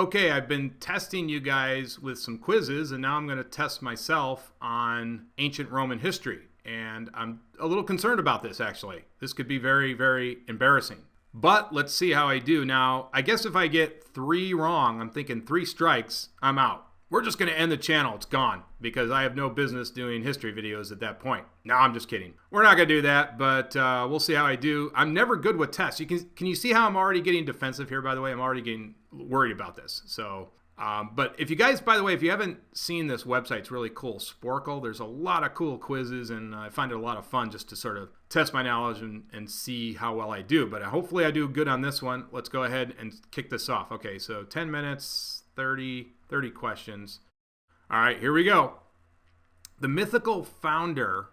okay, I've been testing you guys with some quizzes, and now I'm going to test myself on ancient Roman history. And I'm a little concerned about this, actually. This could be very, very embarrassing. But let's see how I do. Now, I guess if I get 3 wrong, I'm thinking 3 strikes, I'm out. We're just going to end the channel. It's gone because I have no business doing history videos at that point. No, I'm just kidding. We're not going to do that, but we'll see how I do. I'm never good with tests. Can you see how I'm already getting defensive here, by the way? I'm already getting worried about this. So, but if you guys, by the way, if you haven't seen this website, it's really cool. Sporcle. There's a lot of cool quizzes, and I find it a lot of fun just to sort of test my knowledge and see how well I do. But hopefully I do good on this one. Let's go ahead and kick this off. Okay, so 10 minutes, 30 questions. All right, here we go. The mythical founder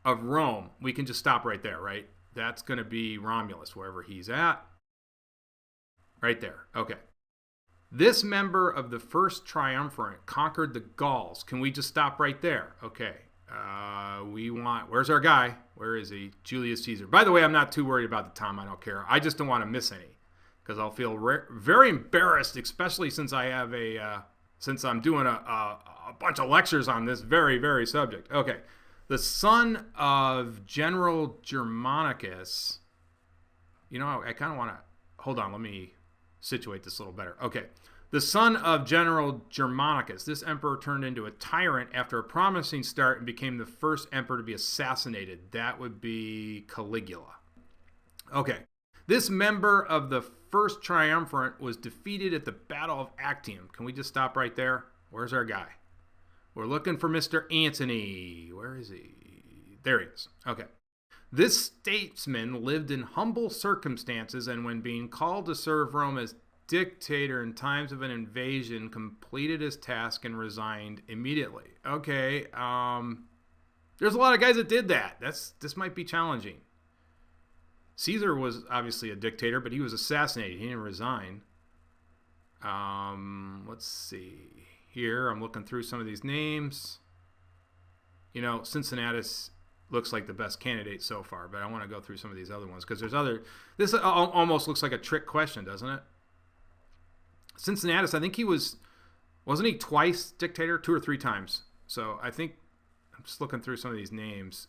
of Rome, we can just stop right there, right? That's going to be Romulus, wherever he's at. Right there. Okay. This member of the first triumvirate conquered the Gauls. Can we just stop right there? Okay. Where's our guy? Where is he? Julius Caesar. By the way, I'm not too worried about the time. I don't care. I just don't want to miss any because I'll feel very embarrassed, especially since I have since I'm doing a bunch of lectures on this very, very subject. Okay. The son of General Germanicus. You know, I kind of want to, hold on, let me situate this a little better. Okay. The son of General Germanicus. This emperor turned into a tyrant after a promising start and became the first emperor to be assassinated. That would be Caligula. Okay. This member of the first triumvirate was defeated at the Battle of Actium. Can we just stop right there? Where's our guy? We're looking for Mr. Antony. Where is he? There he is. Okay. This statesman lived in humble circumstances and when being called to serve Rome as dictator in times of an invasion, completed his task and resigned immediately. Okay. There's a lot of guys that did that. This might be challenging. Caesar was obviously a dictator, but he was assassinated. He didn't resign. Let's see. Here, I'm looking through some of these names. You know, Cincinnatus looks like the best candidate so far, but I want to go through some of these other ones because there's other. This almost looks like a trick question, doesn't it? Cincinnatus, I think wasn't he twice dictator, 2 or 3 times? So I think I'm just looking through some of these names.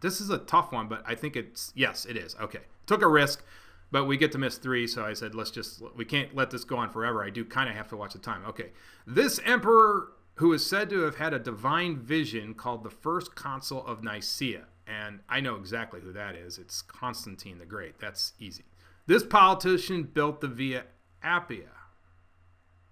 This is a tough one, but I think yes, it is. Okay. Took a risk, but we get to miss 3, so I said, we can't let this go on forever. I do kind of have to watch the time. Okay. This emperor who is said to have had a divine vision called the first consul of Nicaea, and I know exactly who that is. It's Constantine the Great. That's easy. This politician built the Via Appia.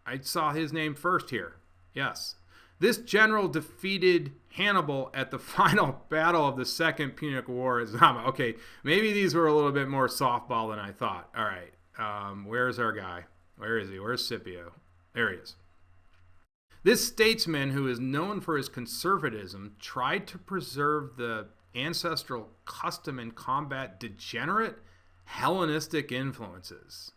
I saw his name first here. Yes. This general defeated Hannibal at the final battle of the Second Punic War at Zama. Okay, maybe these were a little bit more softball than I thought. All right, where's our guy? Where is he? Where's Scipio? There he is. This statesman, who is known for his conservatism, tried to preserve the ancestral custom and combat degenerate Hellenistic influences.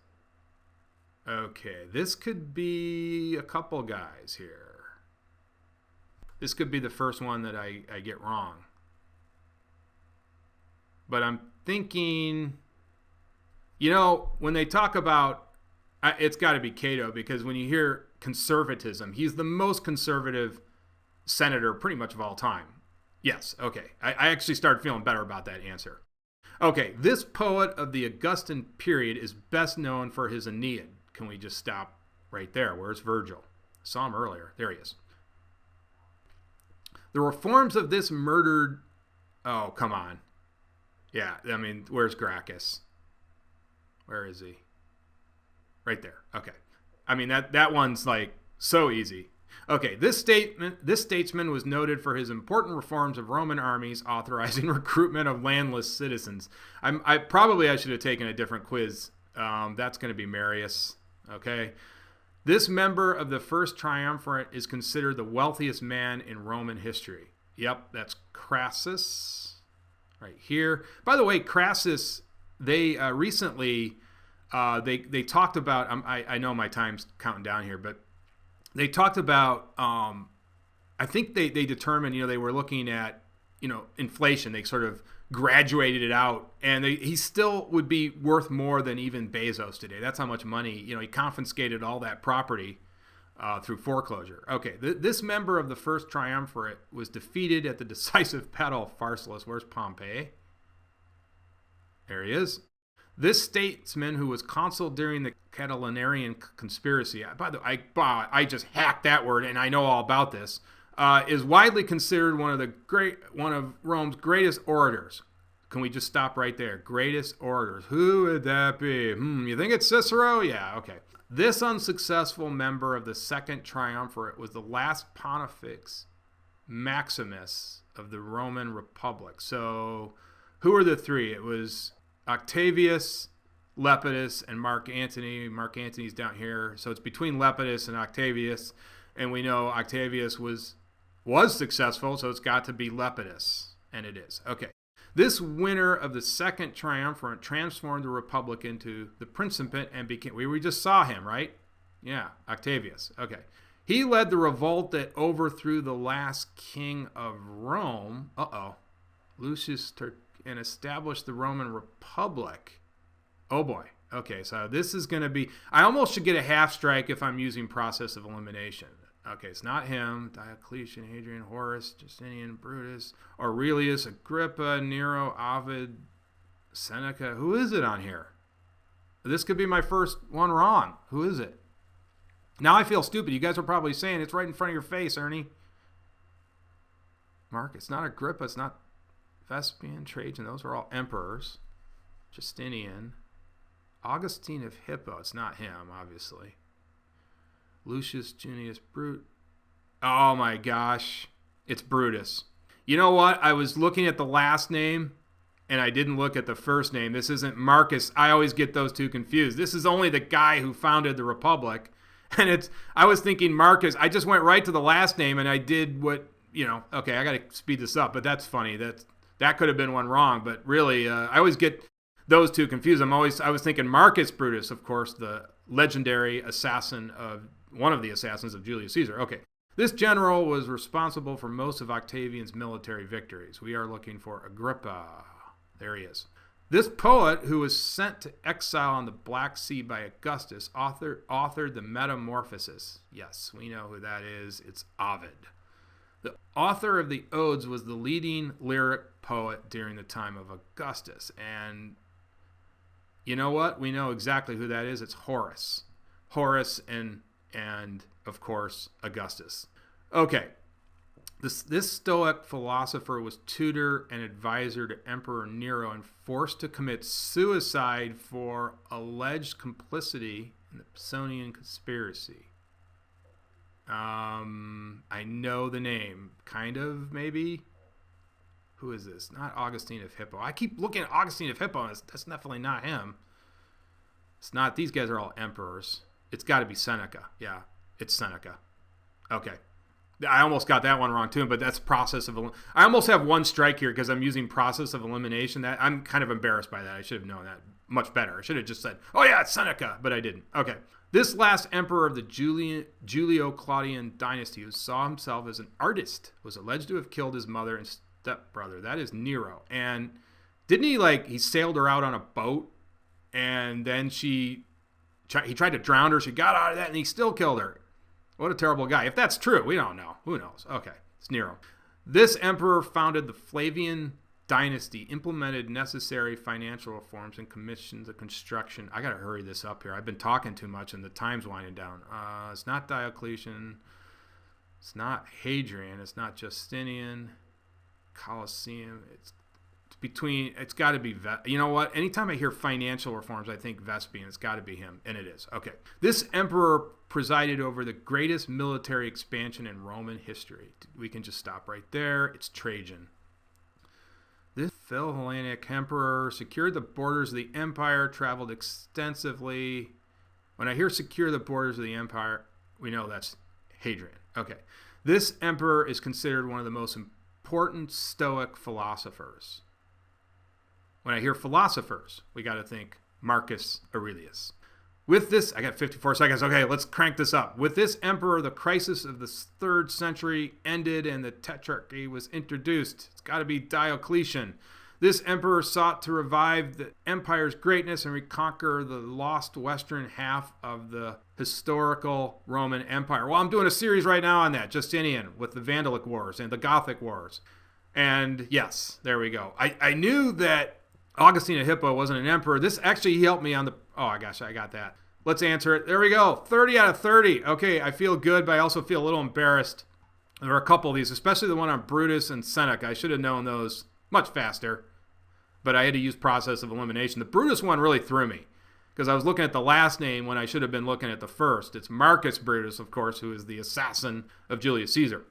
Okay, this could be a couple guys here. This could be the first one that I get wrong. But I'm thinking, you know, when they talk about, it's got to be Cato, because when you hear conservatism, he's the most conservative senator pretty much of all time. Yes, okay. I actually started feeling better about that answer. Okay, this poet of the Augustan period is best known for his Aeneid. Can we just stop right there? Where's Virgil? Saw him earlier. There he is. The reforms of this murdered... Oh, come on. Yeah, I mean, where's Gracchus? Where is he? Right there. Okay. I mean, that one's like so easy. Okay, this statesman was noted for his important reforms of Roman armies, authorizing recruitment of landless citizens. I should have taken a different quiz. That's going to be Marius. Okay. This member of the first triumvirate is considered the wealthiest man in Roman history. Yep, that's Crassus right here. By the way, Crassus, they recently, they talked about, I know my time's counting down here, but they talked about, I think they determined, they were looking at, inflation. They sort of graduated it out, and he still would be worth more than even Bezos today. That's how much money, he confiscated all that property through foreclosure. Okay, this member of the first triumvirate was defeated at the decisive battle of Pharsalus. Where's Pompey? There he is. This statesman, who was consul during the Catilinarian conspiracy, by the way, I just hacked that word, and I know all about this, is widely considered one of Rome's greatest orators. Can we just stop right there? Greatest orators. Who would that be? You think it's Cicero? Yeah, okay. This unsuccessful member of the Second Triumvirate was the last Pontifex Maximus of the Roman Republic. So who are the three? It was Octavius, Lepidus, and Mark Antony. Mark Antony's down here. So it's between Lepidus and Octavius. And we know Octavius was successful, so it's got to be Lepidus. And it is. Okay. This winner of the Second Triumvirate transformed the Republic into the Principate and became... We just saw him, right? Yeah, Octavius. Okay. He led the revolt that overthrew the last king of Rome. Lucius and established the Roman Republic. Oh boy. Okay, so this is going to be... I almost should get a half strike if I'm using process of elimination. Okay, it's not him. Diocletian, Hadrian, Horace, Justinian, Brutus, Aurelius, Agrippa, Nero, Ovid, Seneca. Who is it on here? This could be my first one wrong. Who is it? Now I feel stupid. You guys are probably saying it's right in front of your face, Ernie. Mark, it's not Agrippa. It's not Vespasian, Trajan. Those are all emperors. Justinian. Augustine of Hippo. It's not him, obviously. Lucius Junius Brutus. Oh my gosh. It's Brutus. You know what? I was looking at the last name and I didn't look at the first name. This isn't Marcus. I always get those two confused. This is only the guy who founded the Republic. And I was thinking Marcus. I just went right to the last name and I did what, okay, I got to speed this up, but that's funny. That could have been one wrong, but really, I always get those two confused. I was thinking Marcus Brutus, of course, the legendary one of the assassins of Julius Caesar. Okay. This general was responsible for most of Octavian's military victories. We are looking for Agrippa. There he is. This poet, who was sent to exile on the Black Sea by Augustus, authored the Metamorphoses. Yes, we know who that is. It's Ovid. The author of the Odes was the leading lyric poet during the time of Augustus. And you know what? We know exactly who that is. It's Horace. Horace and of course, Augustus. Okay. This Stoic philosopher was tutor and advisor to Emperor Nero and forced to commit suicide for alleged complicity in the Pisonian conspiracy. I know the name. Kind of, maybe? Who is this? Not Augustine of Hippo. I keep looking at Augustine of Hippo, and that's definitely not him. It's not. These guys are all emperors. It's got to be Seneca. Yeah, it's Seneca. Okay. I almost got that one wrong too, but that's process of... I almost have one strike here because I'm using process of elimination. I'm kind of embarrassed by that. I should have known that much better. I should have just said, oh yeah, it's Seneca, but I didn't. Okay. This last emperor of the Julio-Claudian dynasty, who saw himself as an artist, was alleged to have killed his mother and stepbrother. That is Nero. And didn't he sailed her out on a boat, and then he tried to drown her. She got out of that, and he still killed her. What a terrible guy. If that's true, we don't know. Who knows? Okay, it's Nero. This emperor founded the Flavian dynasty, implemented necessary financial reforms, and commissioned the construction. I got to hurry this up here. I've been talking too much, and the time's winding down. It's not Diocletian. It's not Hadrian. It's not Justinian. Colosseum. It's got to be, you know what? Anytime I hear financial reforms, I think Vespasian. It's got to be him, and it is. Okay. This emperor presided over the greatest military expansion in Roman history. We can just stop right there. It's Trajan. This Philhellenic emperor secured the borders of the empire, traveled extensively. When I hear secure the borders of the empire, we know that's Hadrian. Okay. This emperor is considered one of the most important Stoic philosophers. When I hear philosophers, we got to think Marcus Aurelius. With this, I got 54 seconds. Okay, let's crank this up. With this emperor, the crisis of the 3rd century ended and the tetrarchy was introduced. It's got to be Diocletian. This emperor sought to revive the empire's greatness and reconquer the lost western half of the historical Roman Empire. Well, I'm doing a series right now on that, Justinian, with the Vandalic Wars and the Gothic Wars. And yes, there we go. I knew that Augustine of Hippo wasn't an emperor. This actually helped me on the... Oh, gosh, I got that. Let's answer it. There we go. 30 out of 30. Okay, I feel good, but I also feel a little embarrassed. There are a couple of these, especially the one on Brutus and Seneca. I should have known those much faster, but I had to use process of elimination. The Brutus one really threw me because I was looking at the last name when I should have been looking at the first. It's Marcus Brutus, of course, who is the assassin of Julius Caesar.